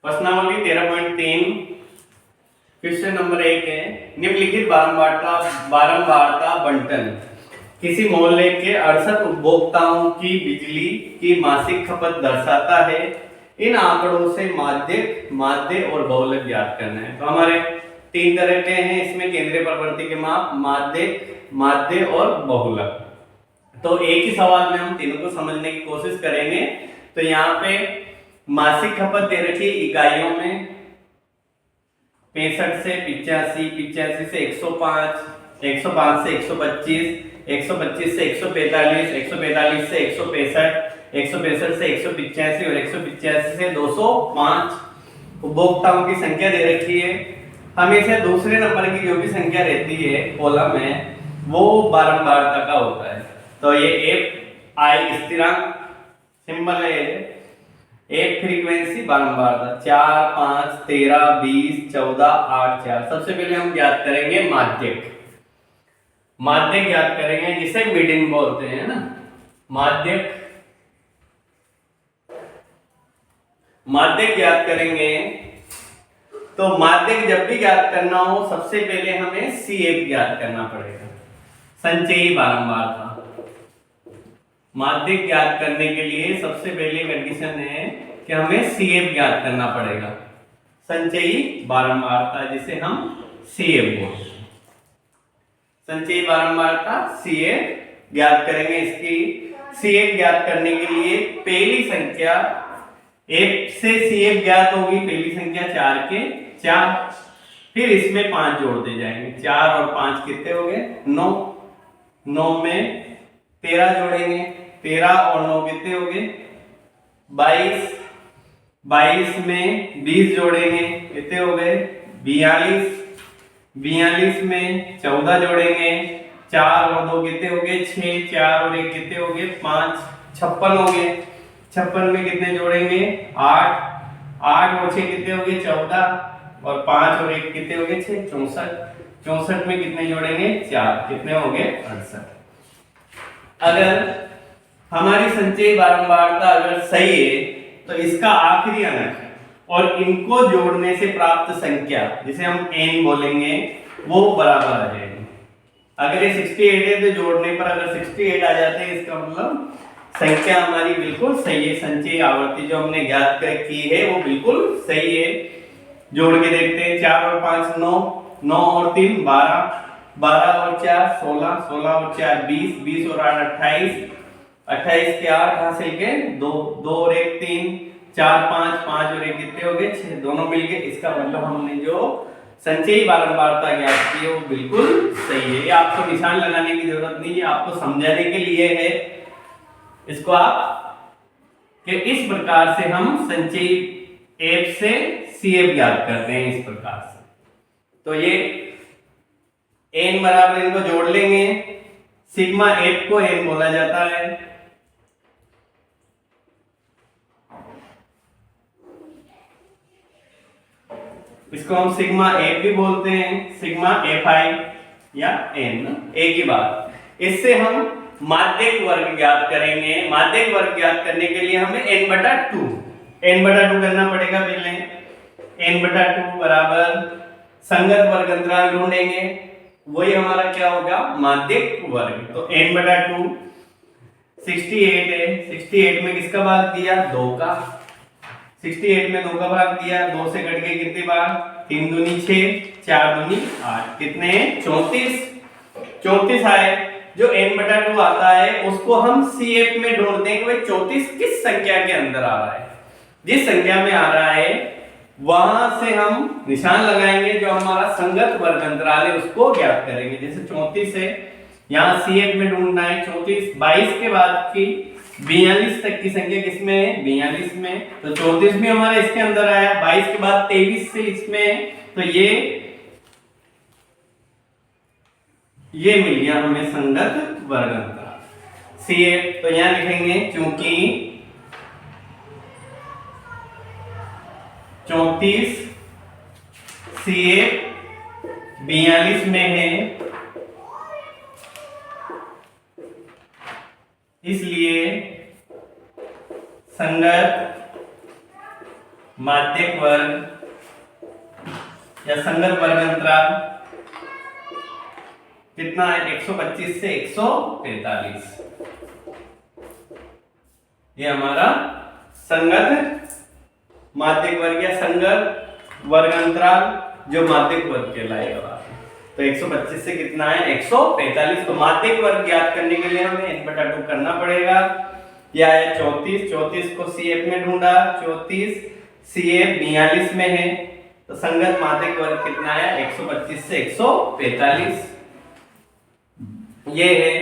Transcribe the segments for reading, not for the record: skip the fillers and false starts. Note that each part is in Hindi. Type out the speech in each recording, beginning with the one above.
प्रश्नावली 13.3 क्वेश्चन नंबर 1 है निम्नलिखित बारंबारता बंटन किसी मोहल्ले के 68 उपभोक्ताओं की बिजली की मासिक खपत दर्शाता है। इन आंकड़ों से माध्य और बहुलक ज्ञात करना है। तो हमारे तीन तरह के हैं इसमें केंद्रीय प्रवृत्ति के माप, माध्य और बहुलक। तो एक ही सवाल में हम तीनों को समझने की कोशिश करेंगे। तो यहाँ पे मासिक खपत दे रखी इकाइयों में 65 से 85, 85 से 105, 105 से 125, 125 से 145, 145 से 165, 165 से 185 और 185 से 205 उपभोक्ताओं की संख्या दे रखी है। हमेशा दूसरे नंबर की जो भी संख्या रहती है कॉलम में वो बारंबारता का होता है। तो ये एफ आई स्थिरांक सिंबल है, एक फ्रीक्वेंसी बारंबारता 4, 5, 13, 20, 14, 8, 4। सबसे पहले हम ज्ञात करेंगे माध्यक ज्ञात करेंगे जिसे मीडियन बोलते हैं ना। माध्यक ज्ञात करेंगे। तो माध्यक जब भी ज्ञात करना हो सबसे पहले हमें CF ज्ञात करना पड़ेगा, संचयी बारंबारता। माध्यक ज्ञात करने के लिए सबसे पहले कंडीशन है कि हमें CF ज्ञात करना पड़ेगा, संचयी बारंबारता जिसे हम CF बोलते हैं। संचयी बारंबारता CF ज्ञात करेंगे। इसकी CF ज्ञात करने के लिए पहली संख्या एक से CF ज्ञात होगी, पहली संख्या 4 के 4, फिर इसमें 5 जोड़ते जाएंगे। 4 और 5 कितने हो गए? 9। 9 में 13 जोड़ेंगे, 13 और 9 कितने हो गए? 22। 22 में 20 जोड़ेंगे, कितने हो गए? 42। 42 में 14 जोड़ेंगे, 4 और 2 कितने हो गए? 6, 4 और 1 कितने हो गए? 5, 56 हो गए। 56 में कितने जोड़ेंगे? 8, 8 और 6 कितने हो गए? 14 और 5 और 1 कितने हो गए? 6, 64। 64 में कितने जोड़ेंगे? 4, कितने हो गए? 68। अगर हमारी संचयी बारंबारता अगर सही है तो इसका आखिरी अंक और इनको जोड़ने से प्राप्त संख्या जिसे हम n बोलेंगे वो बराबर आ जाएगी। अगर ये 68 है तो जोड़ने पर अगर 68 आ जाते हैं इसका मतलब संख्या हमारी बिल्कुल सही है। संचयी आवर्ती जो हमने ज्ञात की है वो बिल्कुल सही है। जोड़ के देखते हैं। 4 और 5 9, 9 और 3 12, 12 और 4 16, 16 और 4 20, 20 और 8 28, 28 के 8 हासिल के 2, 2 और 1 3, 4 5, 5 और 1 कितने हो गए? 6, दोनों मिलके। इसका मतलब हमने जो संचयी बारंबारता ज्ञात की है वो बिल्कुल सही है। ये आपको निशान लगाने की जरूरत नहीं है, आपको समझाने के लिए है। इसको आप कि इस प्रकार से हम संचयी F से CF ज्ञात करते हैं, इस प्रकार से। तो ये n बराबर इनको जोड़ लेंगे। सिग्मा F को n बोला जाता है। इसको हम सिग्मा F भी बोलते हैं, सिग्मा FI या n, एक ही बात। इससे हम माध्यक वर्ग ज्ञात करेंगे। माध्यक वर्ग ज्ञात करने के लिए हमें n/2 करना पड़ेगा। पहले n/2 बराबर संगत वर्ग अंतराल ढूंढेंगे, वही हमारा क्या होगा? माध्यक वर्ग। तो n/2 68 है। 68 में किसका भाग दिया? 2 का। 68 में 2 का भाग दिया, 2 से कट के कितनी बार? 3 दूनी 6, 4 दूनी 8, कितने? 34। 34 आए। जो n/2 आता है उसको हम CF में ढूंढते हैं कि भाई 34 किस संख्या के अंदर आ रहा है। जिस संख्या में आ रहा है वहां से हम निशान लगाएंगे, जो हमारा संगत वर्ग अंतराल है उसको ज्ञात करेंगे। जैसे 34 है, यहाँ CF में ढूंढना है 34। 22 के बाद की 42 तक की संख्या किसमें है? 42 में। तो 34 भी हमारा इसके अंदर आया। 22 के बाद 23 से इसमें, तो ये मिल गया हमें संगत वर्ग अंतराल CF। तो यहां लिखेंगे क्योंकि 34 CF 42 में है, इसलिए संगत माध्यक वर्ग या संगत वर्ग अंतराल कितना है 125 से 143। ये हमारा संगत माध्यक वर्ग या संगत वर्ग अंतराल जो माध्यक वर्ग कहलाएगा। तो 125 से कितना है 143। तो माध्यक वर्ग ज्ञात करने के लिए हमें n/2 करना पड़ेगा। या है 34 को CF में ढूंढा, 34 CF 42 में है, तो संगत माध्यक वर्ग कितना है 125 से 143 ये है।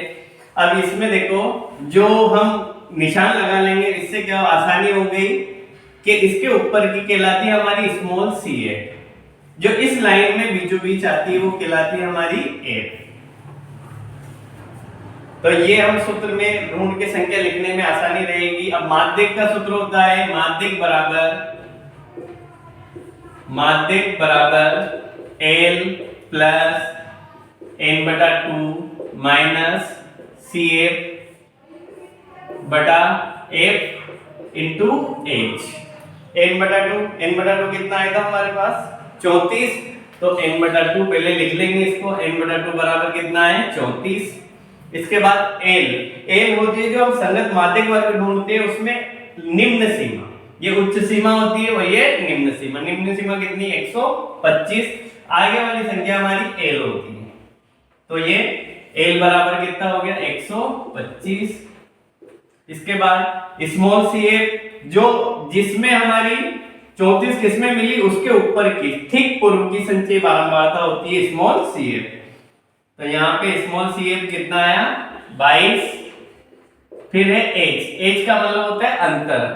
अब इसमें देखो जो हम निशान लगा लेंगे, इससे क्या आसानी हो गई कि इसके ऊपर की कहलाती है हमारी स्मॉल CF, जो इस लाइन में बीचों बीच आती है वो कहलाती है हमारी F। तो ये हम सूत्र में ढूंढ के संख्या लिखने में आसानी रहेगी। अब माध्यक का सूत्र होता है माध्यक बराबर L plus n/2 minus CF बटा F इंटू H। n/2 कितना आएगा हमारे पास 34, तो n/2 पहले लिख लेंगे इसको। n/2 बराबर कितना है 34। इसके बाद L होती है जो हम संगत माध्यक वर्ग ढूंढते हैं उसमें निम्न सीमा, ये उच्च सीमा होती है, वो ये निम्न सीमा। निम्न सीमा कितनी 125। आगे वाली संख्या हमारी L होती है, तो ये L बराबर कितना हो गया 125। इसके बाद स्मॉल CF जो जिसमें हमारी 34 किसमें मिली उसके ऊपर की ठीक पूर्व की संचयी बारंबारता होती है स्मॉल CF। तो यहाँ पे स्मॉल CF कितना आया 22। फिर है H का मतलब होता है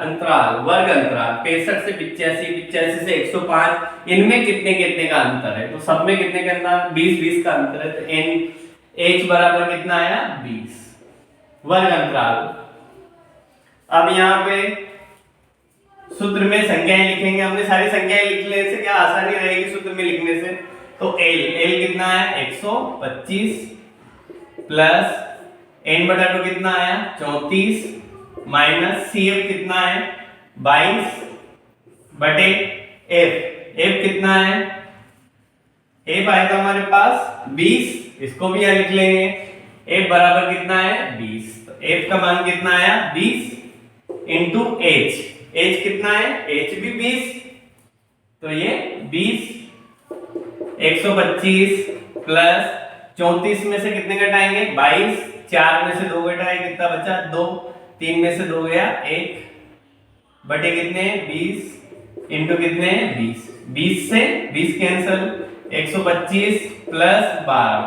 अंतराल वर्ग अंतराल 65 से 85 से 105, इनमें कितने कितने का अंतर है, तो सब में कितने का 20 का अंतर है। तो H बराबर कितना आया 20 वर्ग अंतराल। अब यहाँ पे सूत्र में संख्याएं लिखेंगे, हमने सारी संख्याएं लिखने से क्या आसानी रहेगी सूत्र में लिखने से। तो L कितना है 125 प्लस n/2 कितना आया 34 माइनस CF कितना है 22 बटे F कितना है F आएगा हमारे पास 20, इसको भी यहां लिख लेंगे। F बराबर कितना है 20, तो F का मान कितना आया 20 इंटू H कितना है H भी 20, तो ये 20 125 प्लस 34 में से कितने घटाएंगे 22, 4 में से 2 घटाए कितना बचा 2, 3 में से 2 गया 1 बटे कितने 20 इंटू कितने 20 से 20 कैंसिल 125 प्लस 12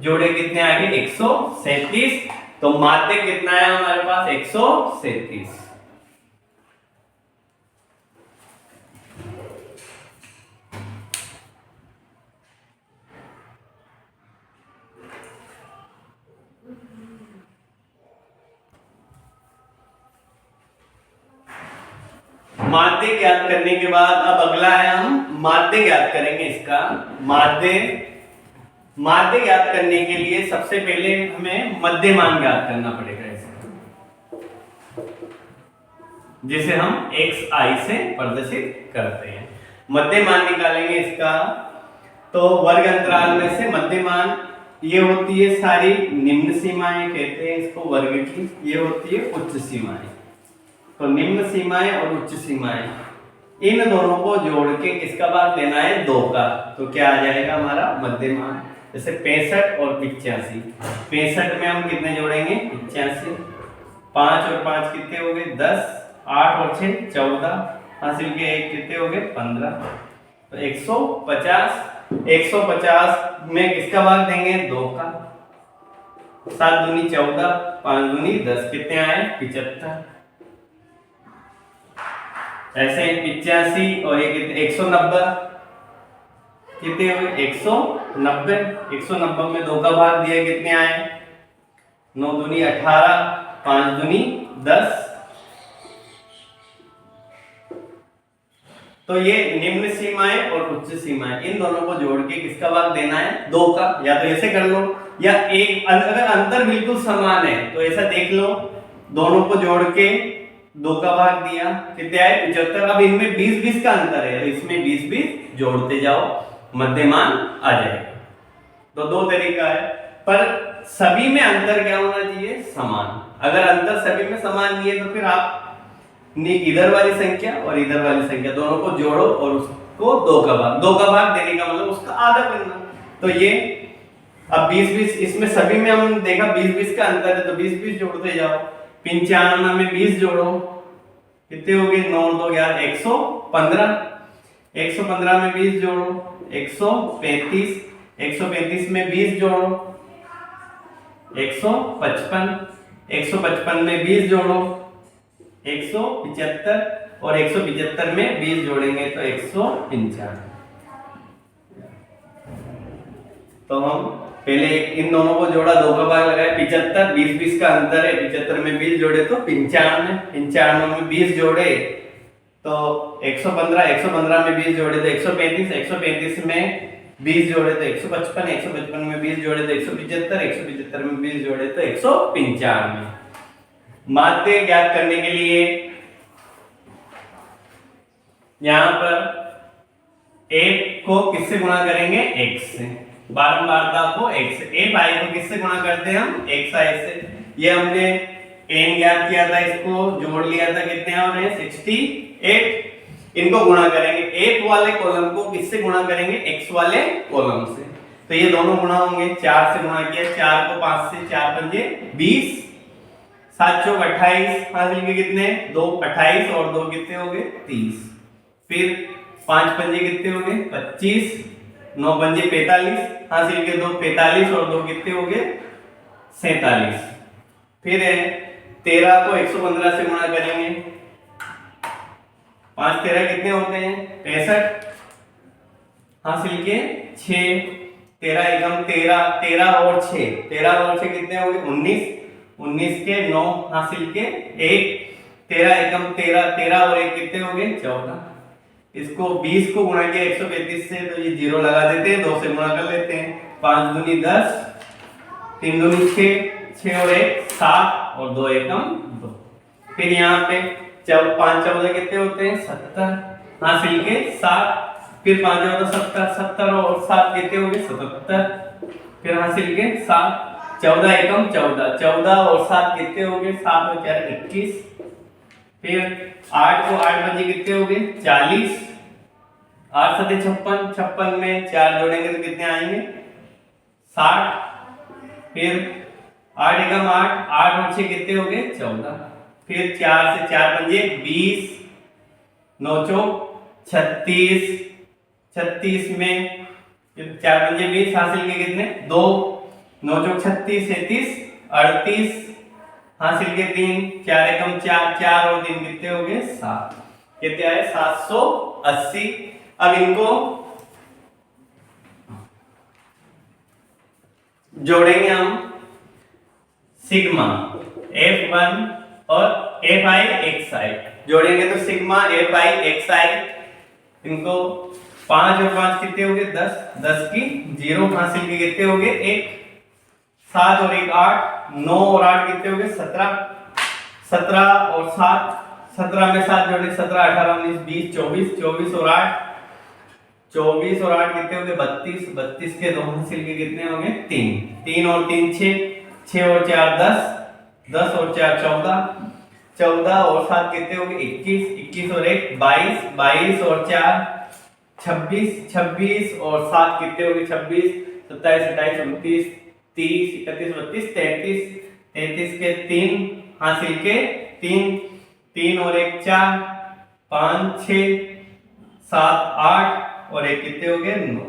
जोड़े कितने आगे 137। तो माध्यक कितना है हमारे पास 137। माध्य ज्ञात करने के बाद अब अगला है हम माध्य ज्ञात करेंगे। इसका माध्य ज्ञात करने के लिए सबसे पहले हमें मध्यमान ज्ञात करना पड़ेगा इसका, जिसे हम xi से प्रदर्शित करते हैं। मध्यमान निकालेंगे इसका, तो वर्ग अंतराल में से मध्यमान ये होती है सारी निम्न सीमाएं कहते हैं इसको वर्ग की, ये होती है उच्च सीमाएं। तो निम्न सीमाएं और उच्च सीमाएं इन दोनों को जोड़ के किसका भाग देना है 2 का, तो क्या आ जाएगा हमारा मध्यमान। जैसे 65 और 85, 65 में हम कितने जोड़ेंगे 85, 5 और 5 कितने हो गए 10, 8 और 6 14, हासिल के 1 कितने हो गए 15। तो 150 में किसका भाग देंगे 2 का, 7 दूनी 14, 5 दूनी 10 कितने आए 75। ऐसे 85 और ये कितने 190 कितने हुए 190 में 2 का भाग दिया कितने आए 9 दूनी 18, 5 दूनी 10। तो ये निम्न सीमाएं और उच्च सीमाएं इन दोनों को जोड़ के किसका भाग देना है 2 का। या तो ऐसे कर लो, या एक अगर अंतर बिल्कुल समान है तो ऐसा देख लो, दोनों को जोड़ के 2 का भाग दिया, कितने आए 75। अब इनमें 20-20 का अंतर है, तो इसमें 20-20 जोड़ते जाओ, मध्यमान आ जाएगा। तो 2 तरीका है, पर सभी में अंतर क्या होना चाहिए, समान। अगर अंतर सभी में समान नहीं है तो फिर आप इधर वाली संख्या और इधर वाली संख्या दोनों को जोड़ो और उसको 2 का भाग देने का मतलब उसका आधा करना। तो ये अब 20-20, इसमें सभी में हम देखा 20-20 का अंतर है, तो 20-20 जोड़ते जाओ। 95 में 20 जोड़ो, कितने हो गए, 9 2 11 115। 115 में 20 जोड़ो 135। 135 में 20 जोड़ो 155। 155 में 20 जोड़ो 175 और 175 में 20 जोड़ेंगे तो 195। तो हम पहले इन दोनों को जोड़ा, 2 का भाग लगाया, 75, 20-20 का अंतर है, 75 में 20 जोड़े तो 95, 95 में 20 जोड़े तो 115, 115 में 20 जोड़े तो 135, 135 में 20 जोड़े तो 155, 155 में 20 जोड़े तो 175, 175 में 20 जोड़े तो 195। माध्य ज्ञात करने के लिए यहां पर एक को किससे गुणा करेंगे, x से, बारंबारता को x से। a पाई को किससे गुणा करते हैं हम, x i से। ये हमने n ज्ञात किया था, इसको जोड़ लिया था, कितने आ रहे हैं 68। इनको गुणा करेंगे, एक वाले कॉलम को किससे गुणा करेंगे, x वाले कॉलम से। तो ये दोनों गुणा होंगे, 4 से गुणा किया, 4 को 5 से, 4 पंजे 20, 7 चौक 28, हासिल के कितने 2 28 और 2 कितने हो गए 30। फिर 5 पंजे कितने हो गए 25, 9 पंजे 45, हासिल के 2 45 और 2 कितने हो गए 47। फिर है 13 को 115 से गुणा करेंगे, 5 13 कितने होते हैं 65, हासिल के 6, 13 एकम 13, 13 और 6, 13 और 6 कितने हो गए 19, 19 के 9, हासिल के 1, 13 एकम 13, 13 और 1 कितने हो गए 14। इसको 20 को गुणा किया 135 से तो ये 0 लगा देते हैं, 2 से गुणा कर लेते हैं, 5 दूनी 10, 3 दूनी 6, 6 और 1 7 और 2 एकम 2। फिर यहाँ पे 5 14 कितने होते हैं 70, हासिल के 7, फिर 5 14 70, 70 और 7 कितने हो गए 77, फिर हासिल के 7, 14 एकम 14, 14 और 7 कितने हो गए 7 और 4 21। फिर 8 को 8 बजे कितने हो गए 40, 8 7 56, 56 में 4 जोड़ेंगे तो कितने आएंगे 60। फिर 8 एकम 8, 8 और 6 कितने हो गए 14। फिर 4 से 4 पंजे 20, 9 चौक 36, 36 में 4 पंजे 20, हासिल के कितने 2, 9 चौक 36, 37, 38, हासिल के 3, 4 एकम 4, 4 और 3 कितने हो गए 7, कितने आए 780। अब इनको जोड़ेंगे हम, सिग्मा f1 और fi xi जोड़ेंगे तो सिग्मा fi xi, इनको 5 और 5 कितने हो गए 10, 10 की 0, हासिल के कितने हो गए 1, 7 और 1 8, 9 और 8 कितने हो गए 17, 17 और 7, 17 में 7 जोड़े 17, 18 19 20 24, 24 और 8, 24 और 8 कितने हो गए 32, 32 के 2 हासिल के कितने हो गए 3, 3 और 3 6, 6 और 4 10, 10 और 4 14, 14 और 7 कितने हो गए 21, 21 और 1 22, 22 और 4 26, 26 और 7 कितने हो गए 26, 27 28 29 30 31 32 33, 33 के 3 हासिल के 3, 3 और 1 4, 5 6 7 8 और 1 कितने हो गए 9,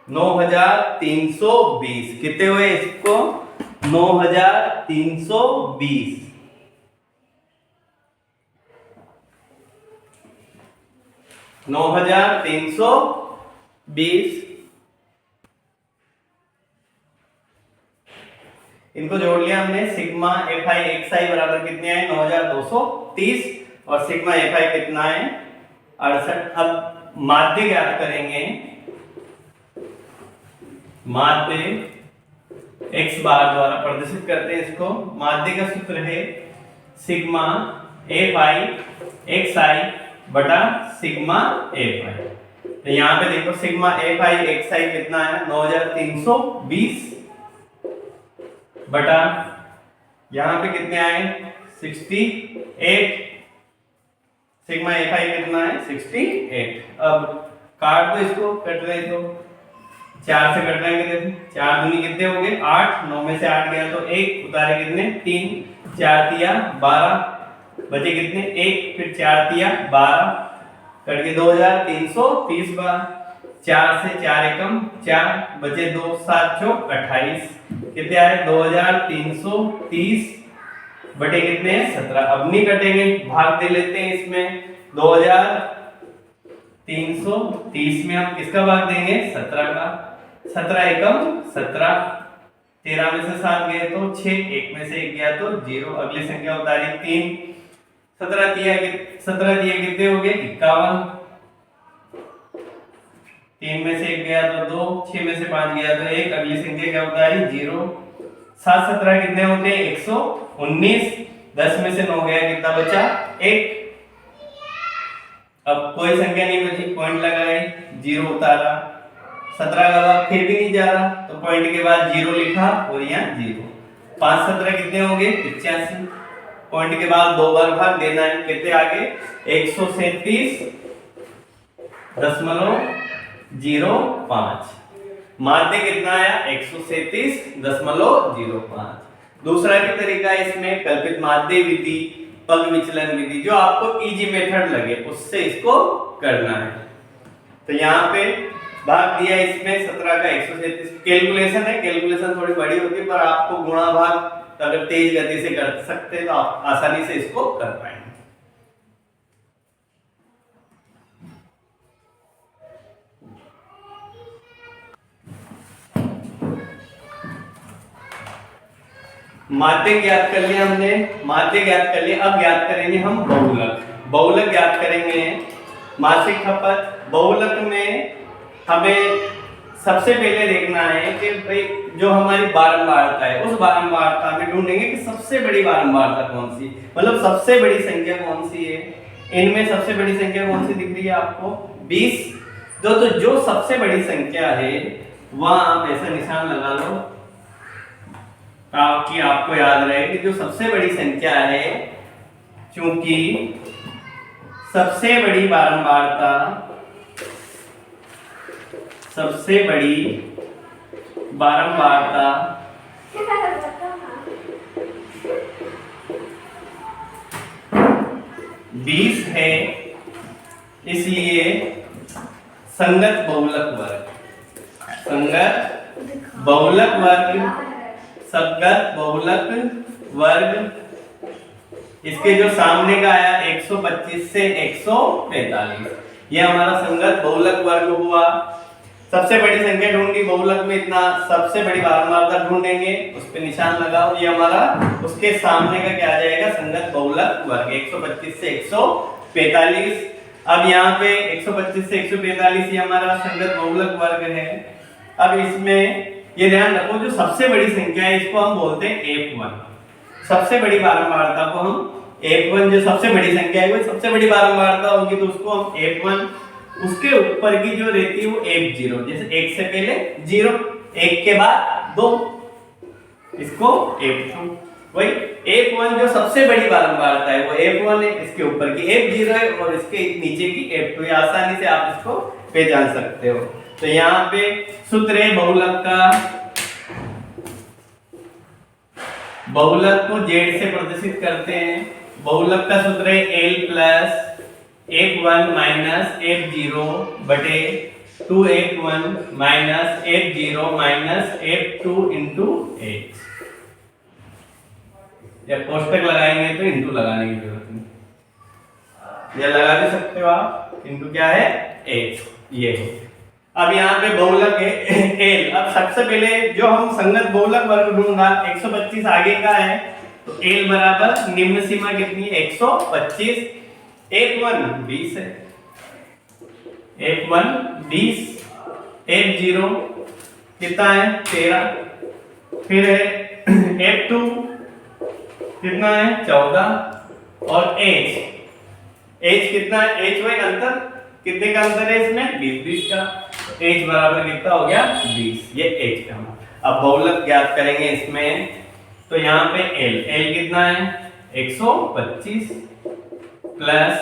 9320 कितने हुए इसको 9320। इनको जोड़ लिया हमने, सिग्मा fi xi बराबर कितने आए 9230 और सिग्मा fi कितना है 68। अब माध्य ज्ञात करेंगे, माध्य x बार द्वारा प्रदर्शित करते हैं इसको। माध्य का सूत्र है सिग्मा एफ आई एक्स आई बटा सिग्मा एफ आई। तो यहाँ पे देखो सिग्मा एफ आई एक्स आई कितना है 9320 बटा यहाँ पे कितने आए 68। सिग्मा एफ आई कितना है 68। अब काट दो इसको, कट रहे तो 4 से कट रहे हैं, 4 दूनी कितने हो गए 8, 9 में से 8 गया तो 1, उतारे कितने 3, 4 तिया 12, बचे कितने 1, फिर 4 तिया 12, कट के 2330 बार, 4 से 4 एकम 4, बचे 2, 7 चौक 28, कितने आए 2330 बटे कितने 17। अब नहीं कटेंगे, भाग दे लेते हैं इसमें 2330 में हम किसका भाग देंगे 17 का, 17 एकम 17, 13 में से 7 गए तो 6, 1 में से 1 गया तो 0, अगली संख्या उतारी 3, 17 दिया कितने हो गए 51, 3 में से 1 गया तो 2, 6 में से 5 गया तो 1, अगली संख्या क्या उतारी 0, 7 17 कितने होते हैं 119, 10 में से 9 गया कितना बचा 1। अब कोई संख्या नहीं बची, पॉइंट लगाए 0 उतारा, 17 का भाग फिर भी नहीं जा रहा तो पॉइंट के बाद 0 लिखा और यहाँ 0, 5 17 कितने हो गए 85, पॉइंट के बाद 2 बार भाग देना है, कितने आगे 137.05, माध्य कितना आया 137.05। दूसरा भी तरीका है इसमें कल्पित माध्य विधि, पग विचलन विधि, जो आपको इजी मेथड लगे उससे इसको करना है। तो यहाँ पे भाग दिया इसमें 17 का 137, कैलकुलेशन है, कैलकुलेशन थोड़ी बड़ी होती है पर आपको गुणा भाग अगर तेज गति से कर सकते हैं तो आप आसानी से इसको कर पाएंगे। माध्य ज्ञात कर लिया हमने, माध्य ज्ञात कर लिया, अब ज्ञात करेंगे हम बहुलक। बहुलक ज्ञात करेंगे, मासिक खपत। बहुलक में हमें सबसे पहले देखना है कि भाई जो हमारी बारंबारता है उस बारंबारता में ढूंढेंगे कि सबसे बड़ी बारंबारता कौन सी, मतलब सबसे बड़ी संख्या कौन सी है। इनमें सबसे बड़ी संख्या कौन सी दिख रही है आपको 20। तो जो सबसे बड़ी संख्या है वहां आप ऐसा निशान लगा लो ताकि आपको याद रहे कि जो सबसे बड़ी संख्या है, चूंकि सबसे बड़ी बारंबारता, सबसे बड़ी बारंबारता 20 है, इसलिए संगत बहुलक वर्ग, संगत बहुलक वर्ग, संगत बहुलक वर्ग, इसके जो सामने का आया 125 से 145, ये हमारा संगत बहुलक वर्ग हुआ। सबसे बड़ी संख्या ढूंढी बहुलक में, इतना सबसे बड़ी बारंबारता ढूंढेंगे, उस पे निशान लगाओ, ये हमारा उसके सामने का क्या आ जाएगा संगत बहुलक वर्ग 125 से 145। अब यहाँ पे 125 से 145 ये हमारा संगत बहुलक वर्ग है। अब इसमें ये ध्यान रखो जो सबसे बड़ी संख्या है इसको हम बोलते हैं F1। सबसे बड़ी बारंबारता को हम F1, जो सबसे बड़ी संख्या है वो सबसे बड़ी बारंबारता होगी तो उसको हम F1, उसके ऊपर की जो रहती है वो F0, जैसे 1 से पहले 0, 1 के बाद 2, इसको F2। वही F1 जो सबसे बड़ी बारंबारता है वो F1 है, इसके ऊपर की F0 है और इसके नीचे की F2 है। आसानी से आप इसको पहचान सकते हो। तो यहाँ पे सूत्र है बहुलक का, बहुलक को Z से प्रदर्शित करते हैं। बहुलक का सूत्र है L plus F1 minus F0 बटे 2F1 minus F0 minus F2 into H। या कोष्टक लगाएंगे तो इंटू लगाने की जरूरत नहीं, या लगा भी सकते हो आप, इंटू क्या है H, ये है। अब यहाँ पे बहुलक है L। अब सबसे पहले जो हम संगत बहुलक वर्ग ढूंढा 125 आगे का है तो L बराबर निम्न सीमा कितनी है 125, F1 20 है, F1 20, F0 कितना है 13, फिर है F2 कितना है 14, और एच कितना है, एच वही अंतर, कितने का अंतर है इसमें, 20 का, एच बराबर कितना हो गया 20, ये एच का। अब बहुलक ज्ञात करेंगे इसमें, तो यहाँ पे एल कितना है 125 plus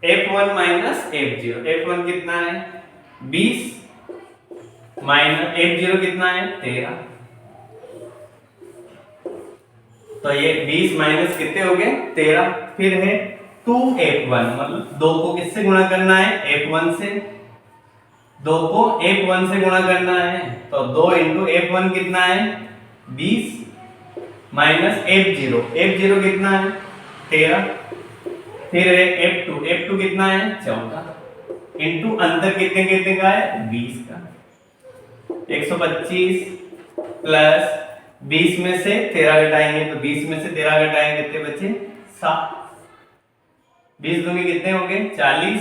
F1 minus F0, F1 कितना है 20 माइनस F0 कितना है 13, तो ये 20 माइनस कितने हो गए 13, फिर है 2F1, मतलब 2 को किससे गुणा करना है F1 से, 2 को F1 से गुणा करना है, तो 2 इंटू F1 कितना है 20 माइनस F0, F0 कितना है 13, फिर है F2 कितना है 14 इंटू अंतर कितने कितने का है 20 का, 125 प्लस 20 में से 13 घटाएंगे, तो 20 में से 13 घटाएंगे कितने बचे 7, 20 दूनी कितने हो गए 40,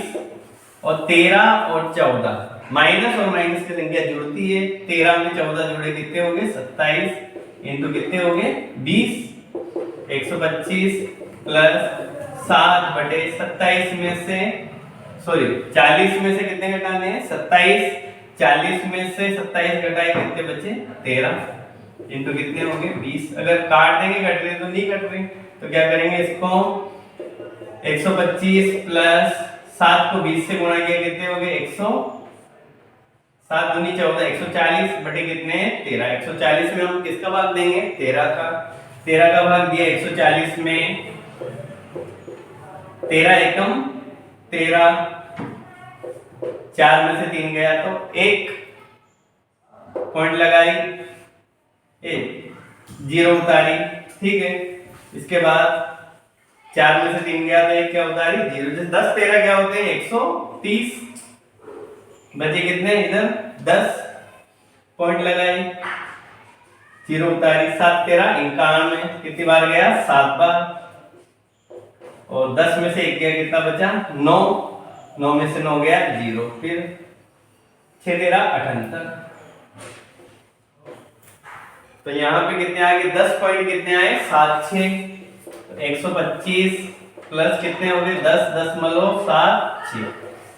और 13 और 14 माइनस और माइनस की संख्या जुड़ती है, 13 में 14 जुड़े कितने हो गए 27 इंटू कितने हो गए 20, 125 प्लस 7 बटे 27 में से, सॉरी 40 में से कितने घटाने हैं 27, 40 में से 27 घटाए कितने बचे 13 इंटू कितने हो गए 20, अगर काट देंगे कट रहे तो नहीं कट रहे, तो क्या करेंगे इसको 125 प्लस 7 को 20 से गुणा किया कितने हो गए 100, 7 दूनी 14, 140 बटे कितने 13, 140 में हम किसका भाग देंगे 13 का भाग दिया 140 में, 13 एकम 13, 4 में से 3 गया तो 1 पॉइंट लगाई, 0 उतारी, ठीक है, इसके बाद 4 में से 3 गया तो 1 क्या उतारी 0, जैसे 10 13 क्या होते हैं 130, बचे कितने इधर 10 पॉइंट लगाई, 0 उतारी, 7 13 91, कितनी बार गया 7 बार, और 10 में से 1 गया कितना बचा 9, 9 में से 9 गया 0, फिर 6 13 78, तो यहाँ पे कितने आ गए 10 पॉइंट कितने आए 7 6, 125 प्लस कितने हो गए 10.76,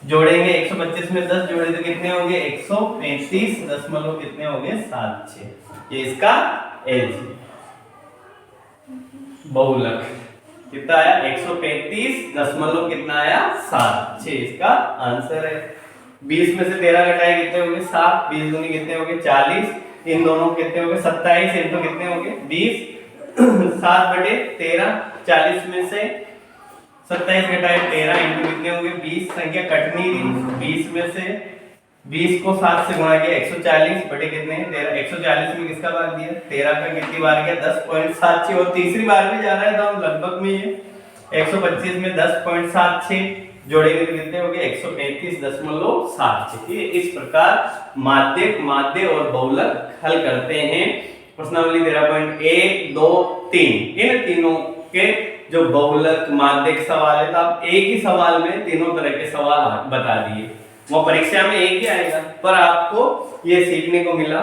जोड़ेंगे 125 में 10 जोड़े तो कितने हो गए 135 दशमलव कितने हो गए 76, ये इसका एज बहुलक कितना आया 135 दशमलव कितना आया 76, इसका आंसर है। 20 में से 13 घटाए कितने हो गए 7, 20 दूनी कितने हो गए 40, इन दोनों कितने हो गए 27 इंटू कितने हो गए 20, 7 बटे 13, 40 में से 27 घटाए 13 इंटू कितने हो गए 20, संख्या कट नहीं रही, 20 में से 20 को 7 से गुणा किया 140 बटे कितने 13, 140 में किसका भाग दिया 13 का, कितनी बार गया 10.76, और तीसरी बार भी जा रहा है तो हम लगभग में ये 125 में 10.76 जोड़ेंगे तो कितने हो गए 135.76। ये इस प्रकार माध्य और बहुलक हल करते हैं। प्रश्नावली 13.1 2 3 इन तीनों के जो बहुलक माध्यक सवाल है, तो आप एक ही सवाल में तीनों तरह के सवाल बता दिए, वो परीक्षा में एक ही आएगा, पर आपको ये सीखने को मिला।